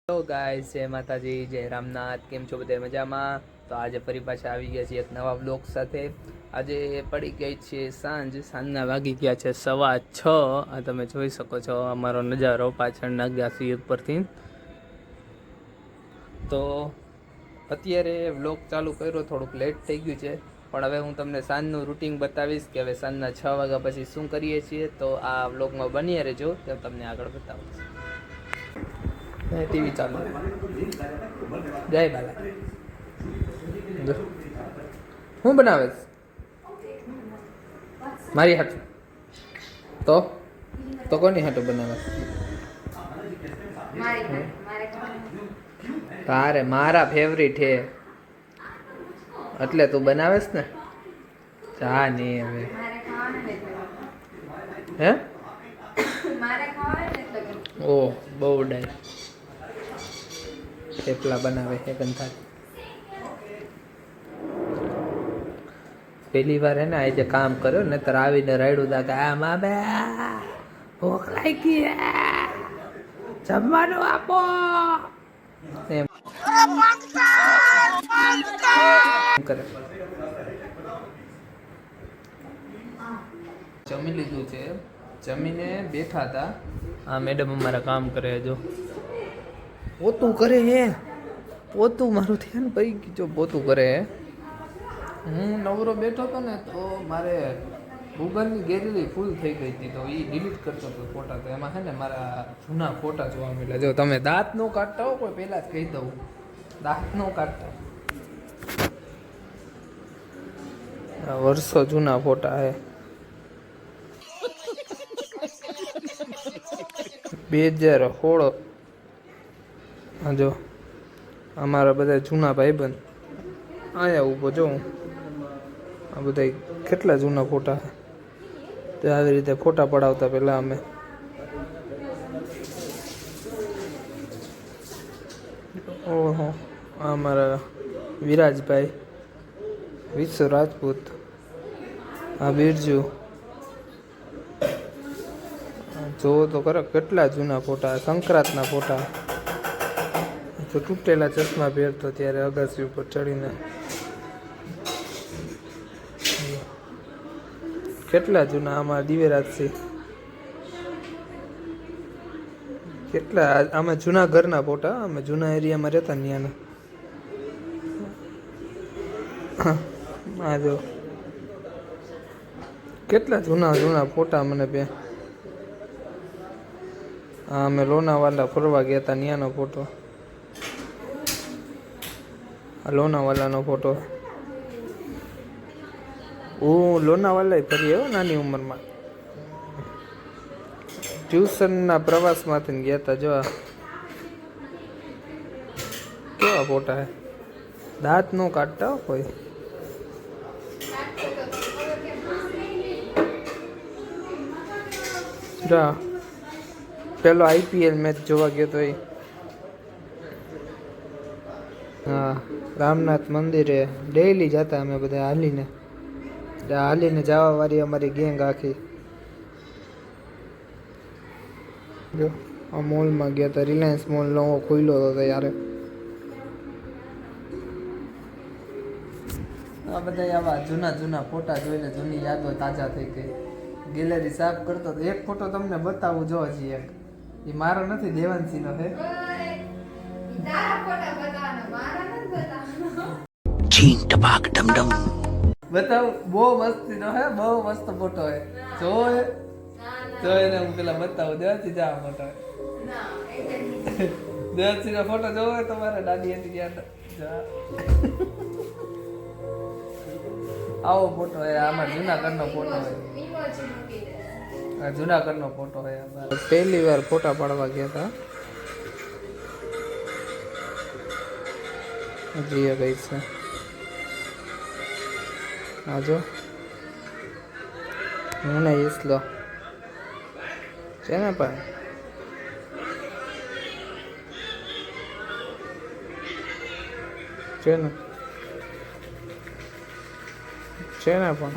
Hello guys, જય માતાજી, જય રામનાથ. કેમ છો બધા મજામાં? તો આજે ફરી પાછા આવી ગયા છીએ એક નવા બ્લોગ સાથે. આજે પડી ગઈ છે સાંજના વાગી ગયા છે 6:15. આ તમે જોઈ શકો છો અમારો નજારો પાછળના ગાસી ઉપરથી. તો અત્યારે બ્લોગ ચાલુ કર્યો, થોડુંક લેટ થઈ ગયું છે, પણ હવે હું તમને સાંજનું રૂટિન બતાવીશ કે હવે સાંજના 6 વાગ્યા પછી શું કરીએ છીએ. તો આ બ્લોગમાં બની રહેજો, તો તમને આગળ બતાવીશ. ટીવી ચાલુ. જય બાલા. હું બનાવે મારી હાટું? તો કોની હાટું બનાવે? તારે મારા ફેવરિટ હે એટલે તું બનાવેસ ને. જા નહીં હવે. હે ઓ બહુ ડાય થેપલા બનાવે હે ગંથા. પહેલી વાર હે ને આજે કામ કર્યો ને તાર આવીને રાયડું દા કે આ મા બે ભૂખ લાગી જમવાનું આપો એમ કરે. જમી લીધું છે, જમીને બેઠા હતા. આ મેડમ અમારા કામ કરે. જો પોતું કરે હે, પોતું મારું ધ્યાન પડી ગયું. જો પોતું કરે હે. હું નવરો બેઠો હતો ને તો મારે ગૂગલની ગેલેરી ફૂલ થઈ ગઈ હતી, તો એ ડિલીટ કરતો હતો ફોટા. તો એમાં છે ને મારા જૂના ફોટા જોવા મળ્યા. જો તમે દાંત ન કાઢતા હો કોઈ પહેલાં જ કહી દઉં, દાંત ન કાઢતા. વર્ષો જૂના ફોટા હે. 2016. જો અમારા બધા જૂના ભાઈબંધ આયા ઊભો જો. આ બધા કેટલા જૂના ફોટા છે. તો આવી રીતે ફોટા પડાવતા પહેલાં અમે. ઓહો, આ અમારા વિરાજભાઈ, વિશ્વ રાજપૂત, આ બિરજુ. જોવો તો ખરો કેટલા જૂના ફોટા. સંક્રાંતના ફોટા. તો તૂટેલા ચશ્મા પહેરતો ત્યારે અગાસી ઉપર ચડીને. કેટલા જૂના. આમાં દિવ્યરાજસિંહ. કેટલા આમાં જૂના ઘરના ફોટા. અમે જૂના એરિયામાં રહેતા ત્યાંના. આ જો કેટલા જૂના ફોટા મને બે. હા, અમે લોનાવાલા ફરવા ગયા હતા ત્યાંનો ફોટો. આ લોનાવાલાનો ફોટો. હું લોનાવાલા ફરી આવ્યો નાની ઉંમરમાં. ટ્યુશનના પ્રવાસમાંથી ગયા હતા. જો કેવા ફોટા હે. દાંત નો કાઢતા હો કોઈ. જા પેલો IPL મેચ જોવા ગયો તો એ. હા, રામનાથ મંદિરે ડેઈલી જતા અમે બધા હાલીને. જવા વાળી અમારી ગેંગ આખી. જો આ મોલમાં ગયા હતા. રિલાયન્સ મોલ નવો ખુલ્યો હતો ત્યારે. આ બધા આવા જૂના ફોટા જોઈને જૂની યાદો તાજા થઈ ગઈ. ગેલેરી સાફ કરતો તો એક ફોટો તમને બતાવું. જો હજી એક. એ મારો નથી, દેવાંશીનો છે. બતાવું. બહુ મસ્તીનો હે, બહુ મસ્ત ફોટો હે. જો એને હું પેલા બતાવું. દેવાંશી જા ફોટો. દેવાંશીનો ફોટો જોવો તમારે દાદી હતી ત્યાં. આવો ફોટો હે. આમાં જૂનાગઢનો ફોટો હે. જૂનાગઢનો ફોટો હે. પહેલી વાર ફોટા પાડવા ગયા હતા. જીએ ગઈ છે. હા જો હું ને ઈસલો છે ને પણ છે ને પણ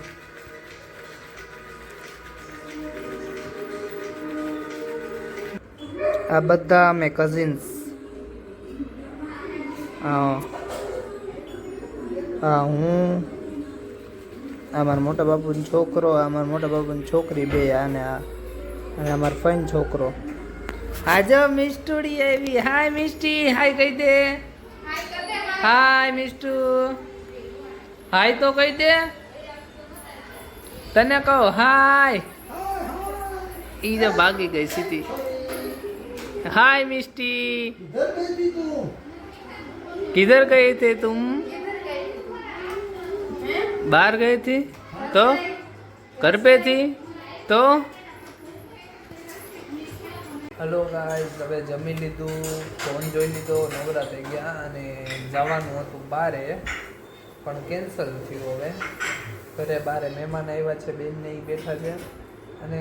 આ બધા અમે કઝિન્સ. હા હા હું આ મારા મોટા બાપુનો છોકરો, આ મારા મોટા બાપુની છોકરી બે, અને અમારો ફઈન છોકરો. આજો મિસ્ટુડી આવી. હાય મિસ્ટી, હાય કહી દે. હાય મિસ્ટુ, હાય તો કહી દે. તને કહો હાય. ઈ જો ભાગી ગઈ સીધી. हाय मिस्टी, किधर गए थे तुम? बाहर गए थी तो घर पे थी तो. હેલો ગાઈસ, હવે જમી લીધું, ફોન જોઈ લીધો, નવરા થઈ ગયા અને જવાનું હતું બારે, પણ કેન્સલ થયું. હવે ઘરે બારે મહેમાન આવ્યા છે, બેન ને ઈ બેઠા છે. અને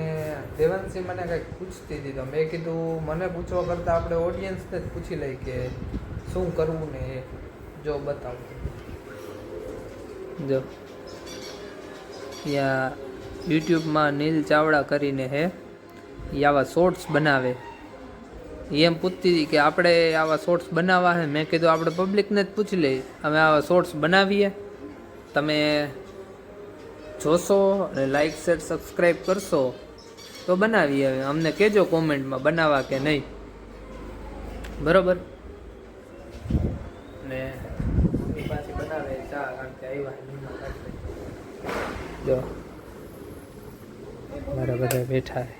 દેવાંશી મને કંઈક પૂછતી હતી, તો મેં કીધું મને પૂછવા કરતાં આપણે ઓડિયન્સને જ પૂછી લઈ કે શું કરવું ને એ. જો બતાવું, જો ત્યાં યુટ્યુબમાં નીલ ચાવડા કરીને હે, એ આવા શોર્ટ્સ બનાવે. એમ પૂછતી હતી કે આપણે આવા શોર્ટ્સ બનાવવા છે. મેં કીધું આપણે પબ્લિકને જ પૂછી લઈએ, અમે આવા શોર્ટ્સ બનાવીએ, તમે જોશો અને લાઈક શેર સબસ્ક્રાઈબ કરશો તો બનાવીએ. હવે અમને કહેજો કોમેન્ટમાં બનાવવા કે નહીં, બરોબર ને. મમ્મી પાછી બનાવે ચા, કારણ કે આવ્યા જો મારા બધા બેઠા છે.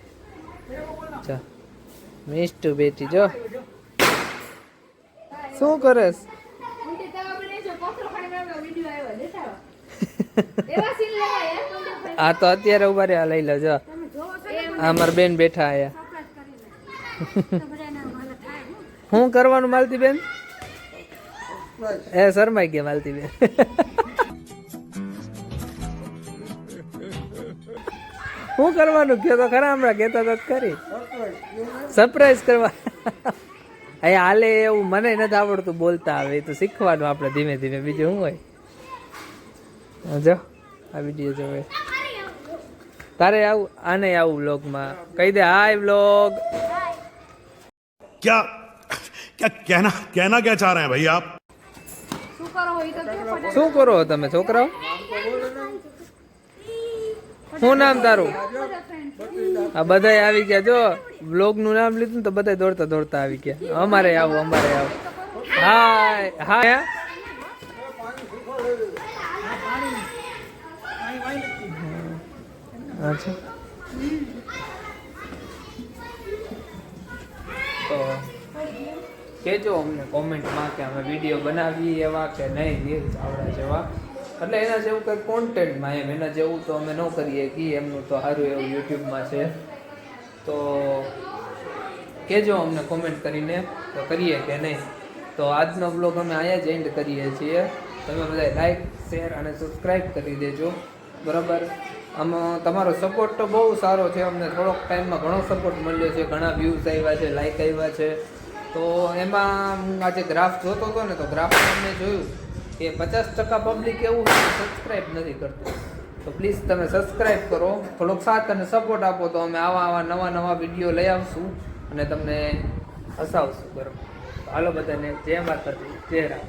ચા મિસ્ટુ બેટી જો શું કરેશ? આ તો અત્યારે ઉભા રહ્યા, લઈ લો જો. અમાર બેન બેઠા આયા. શું કરવાનું માલતી બેન? એ શરમાઈ ગયા માલતી બેન. શું કરવાનું કયો તો ખરા, હમણાં કહેતા તો ખરી. સરપ્રાઈઝ કરવા અહીંયા હાલે એવું મને નથી આવડતું બોલતા. આવે તો શીખવાનું આપણે ધીમે ધીમે, બીજું શું હોય. જો આ વિડીયો જોવે તારે આવું, આને આવું વ્લોગમાં કહી દે હાય વ્લોગ. क्या क्या कहना कहना क्या चाह रहे हैं भाई आप? શું કરો તમે છોકરાઓ? શું નામ તારું? આ બધા આવી ગયા જો, વ્લોગ નું નામ લીધું તો બધા દોડતા દોડતા આવી ગયા. અમારે આવું, અમારે આવું. હાય હાય. અચ્છા તો કહેજો અમને કોમેન્ટમાં કે અમે વિડીયો બનાવીએ એવા કે નહીં, રીલ ચાવડા જેવા. એટલે એના જેવું કંઈક કોન્ટેન્ટમાં એમ, એના જેવું તો અમે ન કરીએ કે એમનું તો સારું એવું યુટ્યુબમાં છે. તો કહેજો અમને કોમેન્ટ કરીને તો કરીએ કે નહીં. તો આજનો બ્લોગ અમે અહીંયા જ એન્ડ કરીએ છીએ. તમે બધા લાઈક શેર અને સબસ્ક્રાઈબ કરી દેજો, બરાબર. આમાં તમારો સપોર્ટ તો બહુ સારો છે. અમને થોડોક ટાઈમમાં ઘણો સપોર્ટ મળ્યો છે, ઘણા વ્યૂઝ આવ્યા છે, લાઈક આવ્યા છે. તો એમાં હું આજે ગ્રાફ જોતો હતો ને, તો ગ્રાફમાં મેં જોયું કે 50% પબ્લિક એવું છે કે સબસ્ક્રાઈબ નથી કરતું. તો પ્લીઝ તમે સબસ્ક્રાઈબ કરો, થોડોક સાથ અને સપોર્ટ આપો, તો અમે આવા નવા વિડીયો લઈ આવશું અને તમને હસાવશું, બરાબર. હાલો બધાને જય માતાજી, જય રામ.